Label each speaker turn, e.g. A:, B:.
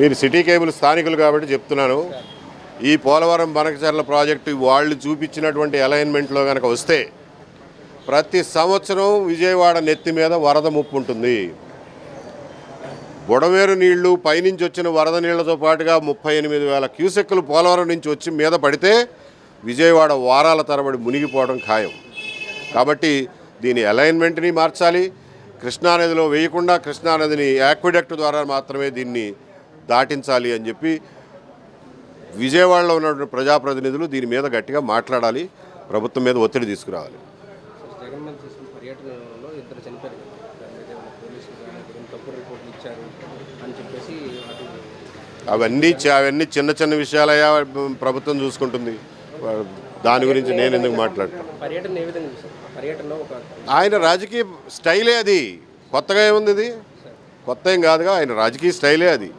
A: మీరు city cable స్థానికులు కాబట్టి చెప్తున్నాను. ఈ పోలవరం బనకచర్ల ప్రాజెక్టు వాళ్ళు చూపించినటువంటి అలైన్మెంట్లో కనుక వస్తే ప్రతి సంవత్సరం విజయవాడ నెత్తి మీద వరద ముప్పు ఉంటుంది. బుడమేరు నీళ్లు పైనుంచి వచ్చిన వరద నీళ్లతో పాటుగా 38,000 క్యూసెక్కులు పోలవరం నుంచి వచ్చి మీద పడితే విజయవాడ వారాల తరబడి మునిగిపోవడం ఖాయం. కాబట్టి దీని అలైన్మెంట్ని మార్చాలి. కృష్ణానదిలో వేయకుండా కృష్ణానదిని యాక్విడక్ట్ ద్వారా మాత్రమే దీన్ని దాటించాలి అని చెప్పి విజయవాడలో ఉన్నటువంటి ప్రజాప్రతినిధులు దీని మీద గట్టిగా మాట్లాడాలి. ప్రభుత్వం మీద ఒత్తిడి తీసుకురావాలి. అవన్నీ చిన్న చిన్న విషయాలయ్యా, ప్రభుత్వం చూసుకుంటుంది. దాని గురించి నేను ఎందుకు మాట్లాడతాను? ఆయన రాజకీయ స్టైలే అది. కొత్తగా ఏముంది? ఇది కొత్త ఏం కాదుగా. ఆయన రాజకీయ స్టైలే అది.